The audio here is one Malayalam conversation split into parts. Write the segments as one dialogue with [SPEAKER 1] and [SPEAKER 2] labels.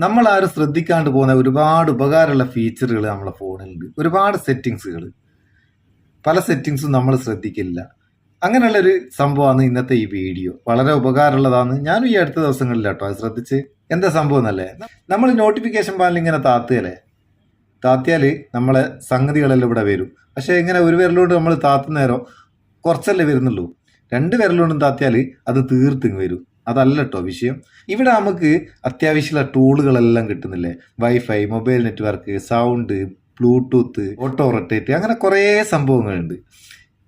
[SPEAKER 1] നമ്മളാരും ശ്രദ്ധിക്കാണ്ട് പോകുന്ന ഒരുപാട് ഉപകാരമുള്ള ഫീച്ചറുകൾ നമ്മളെ ഫോണിലുണ്ട്. ഒരുപാട് സെറ്റിങ്സുകൾ, പല സെറ്റിങ്സും നമ്മൾ ശ്രദ്ധിക്കില്ല. അങ്ങനെയുള്ളൊരു സംഭവമാണ് ഇന്നത്തെ ഈ വീഡിയോ. വളരെ ഉപകാരമുള്ളതാണ്. ഞാനും ഈ അടുത്ത ദിവസങ്ങളിൽ കേട്ടോ അത് ശ്രദ്ധിച്ച്. എന്താ സംഭവം എന്നല്ലേ, നമ്മൾ നോട്ടിഫിക്കേഷൻ പാനൽ ഇങ്ങനെ താത്തിയാൽ നമ്മളെ സംഗതികളെല്ലാം ഇവിടെ വരും. പക്ഷെ ഇങ്ങനെ ഒരു വിരലുകൊണ്ട് നമ്മൾ താത്തുന്നേരം കുറച്ചല്ലേ വരുന്നുള്ളൂ. 2 വിരലുകൊണ്ടും താത്തിയാൽ അത് തീർത്തിങ് വരും. അതല്ല കേട്ടോ വിഷയം. ഇവിടെ നമുക്ക് അത്യാവശ്യമുള്ള ടൂളുകളെല്ലാം കിട്ടുന്നില്ലേ. Wifi, mobile network, sound, bluetooth, auto rotate, അങ്ങനെ കുറേ സംഭവങ്ങളുണ്ട്.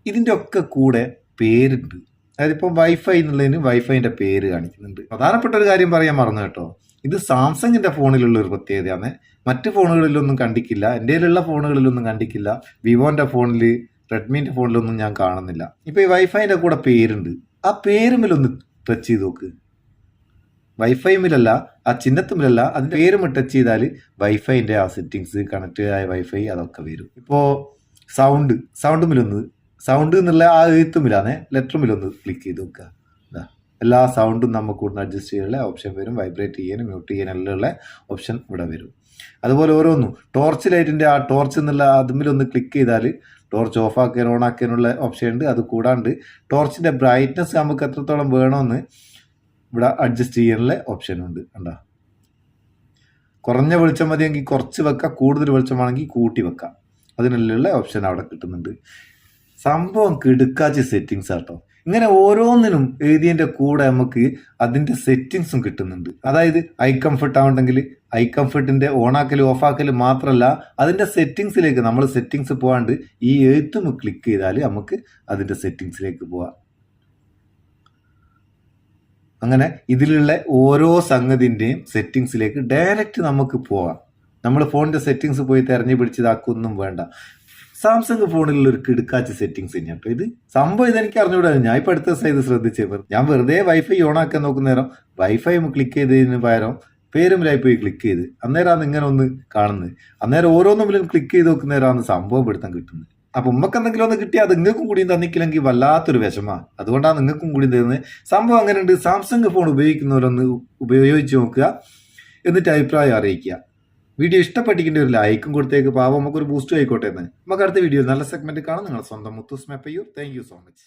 [SPEAKER 1] ഇതിൻ്റെ ഒക്കെ കൂടെ പേരുണ്ട്. അതായത് ഇപ്പോൾ വൈഫൈ എന്നുള്ളതിന് വൈഫൈൻ്റെ പേര് കാണിക്കുന്നുണ്ട്. പ്രധാനപ്പെട്ട ഒരു കാര്യം പറയാൻ മറന്നു കേട്ടോ. ഇത് സാംസങ്ങിൻ്റെ ഫോണിലുള്ള ഒരു പ്രത്യേകതയാണ്. മറ്റ് ഫോണുകളിലൊന്നും കണ്ടിക്കില്ല. എൻ്റെ കയ്യിലുള്ള ഫോണുകളിലൊന്നും കണ്ടിക്കില്ല. വിവോൻ്റെ ഫോണിൽ, റെഡ്മിൻ്റെ ഫോണിലൊന്നും ഞാൻ കാണുന്നില്ല. ഇപ്പോൾ ഈ വൈഫൈൻ്റെ കൂടെ പേരുണ്ട്. ആ പേരുമിലൊന്ന് ടച്ച് ചെയ്ത് നോക്ക്. വൈഫൈമിലല്ല, ആ ചിഹ്നത്തുമിലല്ല, അതിൻ്റെ പേരും ടച്ച് ചെയ്താൽ വൈഫൈൻ്റെ ആ സെറ്റിങ്സ്, കണക്റ്റഡ് ആയ വൈഫൈ അതൊക്കെ വരും. ഇപ്പോൾ സൗണ്ട് എന്നുള്ള ആ എഴുത്തുമില്ലാന്നേ ലെറ്ററുമിലൊന്ന് ക്ലിക്ക് ചെയ്ത് നോക്കുക. എല്ലാ സൗണ്ടും നമുക്ക് ഇവിടെ അഡ്ജസ്റ്റ് ചെയ്യാനുള്ള ഓപ്ഷൻ വരും. വൈബ്രേറ്റ് ചെയ്യാനും മ്യൂട്ട് ചെയ്യാനും എല്ലാം ഉള്ള ഓപ്ഷൻ ഇവിടെ വരും. അതുപോലെ ഓരോന്നും ടോർച്ച് ലൈറ്റിൻ്റെ ആ ടോർച്ച് എന്നുള്ള അതിലൊന്ന് ക്ലിക്ക് ചെയ്താൽ ടോർച്ച് ഓഫ് ആക്കാനും ഓൺ ആക്കാനുള്ള ഓപ്ഷൻ ഉണ്ട്. അത് കൂടാണ്ട് ടോർച്ചിൻ്റെ ബ്രൈറ്റ്നസ് നമുക്ക് എത്രത്തോളം വേണമെന്ന് ഇവിടെ അഡ്ജസ്റ്റ് ചെയ്യാനുള്ള ഓപ്ഷനുണ്ട്. കണ്ടോ, കുറഞ്ഞ വെളിച്ചം മതിയെങ്കിൽ കുറച്ച് വെക്കാം, കൂടുതൽ വെളിച്ചമാണെങ്കിൽ കൂട്ടി വെക്കാം. അതിനുള്ള ഓപ്ഷൻ അവിടെ കിട്ടുന്നുണ്ട്. സംഭവം കിടുക്കാച്ച സെറ്റിങ്സ് ആട്ടോ. ഇങ്ങനെ ഓരോന്നിനും എഴുതിയതിൻ്റെ കൂടെ നമുക്ക് അതിൻ്റെ സെറ്റിങ്സും കിട്ടുന്നുണ്ട്. അതായത് ഐ കംഫർട്ട് ആവുണ്ടെങ്കിൽ ഐ കംഫർട്ടിൻ്റെ ഓണാക്കലും ഓഫാക്കലും മാത്രമല്ല, അതിൻ്റെ സെറ്റിങ്സിലേക്ക് നമ്മൾ സെറ്റിങ്സ് പോകാണ്ട് ഈ എഴുത്തും ക്ലിക്ക് ചെയ്താൽ നമുക്ക് അതിൻ്റെ സെറ്റിങ്സിലേക്ക് പോവാം. അങ്ങനെ ഇതിലുള്ള ഓരോ സംഗതിൻ്റെയും സെറ്റിങ്സിലേക്ക് ഡയറക്റ്റ് നമുക്ക് പോവാം. നമ്മൾ ഫോണിൻ്റെ സെറ്റിങ്സ് പോയി തെരഞ്ഞു പിടിച്ചതാക്കൊന്നും വേണ്ട. സാംസങ് ഫോണിലുള്ള ഒരു കിടുക്കാച്ച സെറ്റിങ്സ് തന്നെയാണ് കേട്ടോ ഇത്. സംഭവം ഇതെനിക്ക് അറിഞ്ഞുകൂടാ. ഞാൻ ഇപ്പോൾ അടുത്ത ദിവസം ഇത് ശ്രദ്ധിച്ചേ. ഞാൻ വെറുതെ വൈഫൈ ഓൺ ആക്കാൻ നോക്കുന്ന നേരം വൈഫൈ ക്ലിക്ക് ചെയ്തതിന് പകരം പേരുമില്ലായി പോയി ക്ലിക്ക് ചെയ്ത് അന്നേരമാണ് ഇങ്ങനെ ഒന്ന് കാണുന്നത്. അന്നേരം ഓരോന്നും ക്ലിക്ക് ചെയ്ത് നോക്കുന്നേരമാണ് സംഭവം പിടുത്തം കിട്ടുന്നത്. അപ്പം ഉമ്മക്ക് എന്തെങ്കിലും ഒന്ന് കിട്ടിയാൽ അത് നിങ്ങൾക്കും കൂടി തന്നിക്കില്ലെങ്കിൽ വല്ലാത്തൊരു വിഷമാണ്. അതുകൊണ്ടാണ് നിങ്ങൾക്കും കൂടി തരുന്നത്. സംഭവം അങ്ങനെ ഉണ്ട്. സാംസങ് ഫോൺ ഉപയോഗിക്കുന്നവരൊന്ന് ഉപയോഗിച്ച് നോക്കുക, എന്നിട്ട് അഭിപ്രായം അറിയിക്കുക. വീഡിയോ ഇഷ്ടപ്പെട്ടിരിക്കേണ്ട ഒരു ലൈക്കും കൊടുത്തേക്ക്. പാവം നമുക്കൊരു ബൂസ്റ്റ് ആയിക്കോട്ടെ എന്ന്. നമുക്ക് അടുത്ത വീഡിയോ നല്ല സെഗ്മെന്റ് കാണാം. നിങ്ങളുടെ സ്വന്തം Muthoos Meppayur. Thank you so much.